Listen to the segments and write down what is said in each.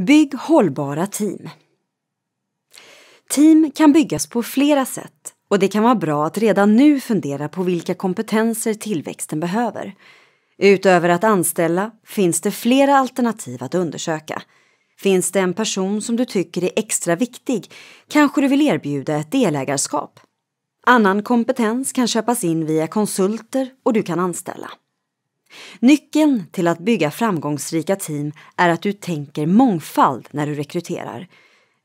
Bygg hållbara team. Team kan byggas på flera sätt och det kan vara bra att redan nu fundera på vilka kompetenser tillväxten behöver. Utöver att anställa finns det flera alternativ att undersöka. Finns det en person som du tycker är extra viktig, kanske du vill erbjuda ett delägarskap. Annan kompetens kan köpas in via konsulter och du kan anställa. Nyckeln till att bygga framgångsrika team är att du tänker mångfald när du rekryterar.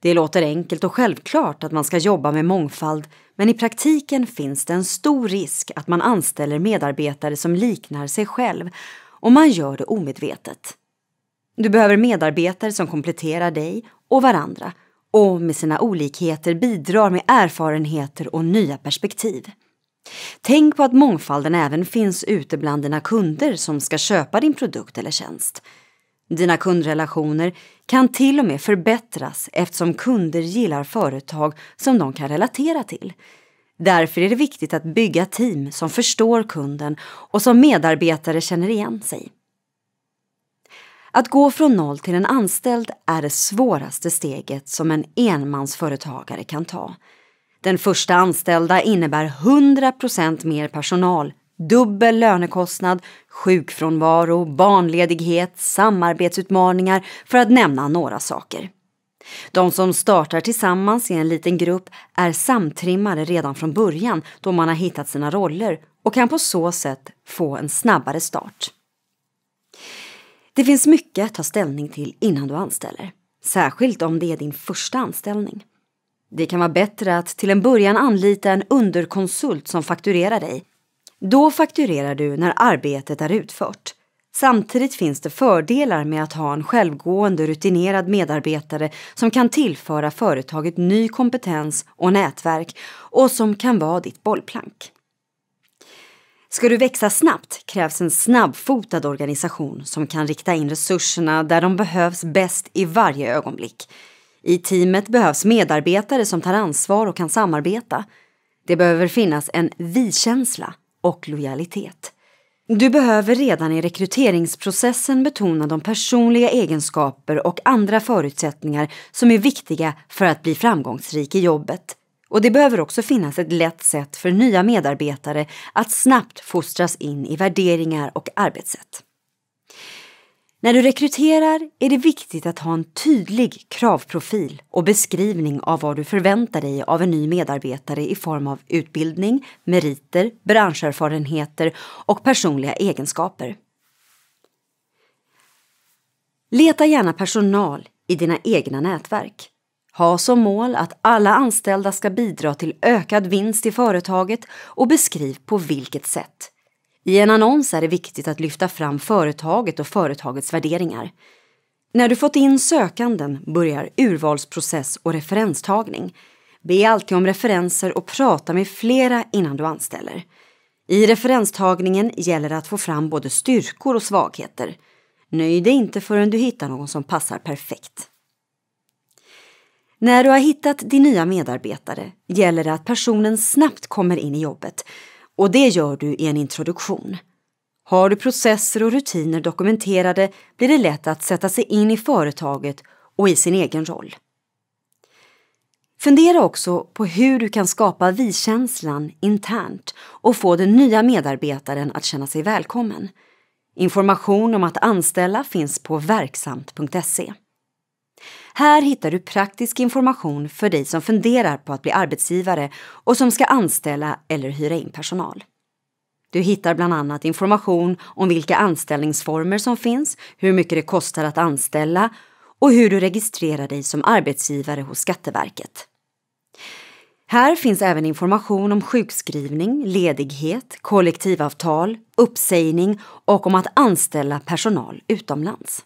Det låter enkelt och självklart att man ska jobba med mångfald, men i praktiken finns det en stor risk att man anställer medarbetare som liknar sig själv och man gör det omedvetet. Du behöver medarbetare som kompletterar dig och varandra och med sina olikheter bidrar med erfarenheter och nya perspektiv. Tänk på att mångfalden även finns ute bland dina kunder som ska köpa din produkt eller tjänst. Dina kundrelationer kan till och med förbättras eftersom kunder gillar företag som de kan relatera till. Därför är det viktigt att bygga team som förstår kunden och som medarbetare känner igen sig. Att gå från 0 till en anställd är det svåraste steget som en enmansföretagare kan ta. Den första anställda innebär 100% mer personal, dubbel lönekostnad, sjukfrånvaro, barnledighet, samarbetsutmaningar för att nämna några saker. De som startar tillsammans i en liten grupp är samtrimmade redan från början då man har hittat sina roller och kan på så sätt få en snabbare start. Det finns mycket att ta ställning till innan du anställer, särskilt om det är din första anställning. Det kan vara bättre att till en början anlita en underkonsult som fakturerar dig. Då fakturerar du när arbetet är utfört. Samtidigt finns det fördelar med att ha en självgående rutinerad medarbetare som kan tillföra företaget ny kompetens och nätverk och som kan vara ditt bollplank. Ska du växa snabbt krävs en snabbfotad organisation som kan rikta in resurserna där de behövs bäst i varje ögonblick. I teamet behövs medarbetare som tar ansvar och kan samarbeta. Det behöver finnas en vi-känsla och lojalitet. Du behöver redan i rekryteringsprocessen betona de personliga egenskaper och andra förutsättningar som är viktiga för att bli framgångsrik i jobbet. Och det behöver också finnas ett lätt sätt för nya medarbetare att snabbt fostras in i värderingar och arbetssätt. När du rekryterar är det viktigt att ha en tydlig kravprofil och beskrivning av vad du förväntar dig av en ny medarbetare i form av utbildning, meriter, branscherfarenheter och personliga egenskaper. Leta gärna personal i dina egna nätverk. Ha som mål att alla anställda ska bidra till ökad vinst i företaget och beskriv på vilket sätt. I en annons är det viktigt att lyfta fram företaget och företagets värderingar. När du fått in sökanden börjar urvalsprocess och referenstagning. Be alltid om referenser och prata med flera innan du anställer. I referenstagningen gäller det att få fram både styrkor och svagheter. Nöj dig inte förrän du hittar någon som passar perfekt. När du har hittat din nya medarbetare gäller det att personen snabbt kommer in i jobbet. Och det gör du i en introduktion. Har du processer och rutiner dokumenterade blir det lätt att sätta sig in i företaget och i sin egen roll. Fundera också på hur du kan skapa vi-känslan internt och få den nya medarbetaren att känna sig välkommen. Information om att anställa finns på verksamt.se. Här hittar du praktisk information för dig som funderar på att bli arbetsgivare och som ska anställa eller hyra in personal. Du hittar bland annat information om vilka anställningsformer som finns, hur mycket det kostar att anställa och hur du registrerar dig som arbetsgivare hos Skatteverket. Här finns även information om sjukskrivning, ledighet, kollektivavtal, uppsägning och om att anställa personal utomlands.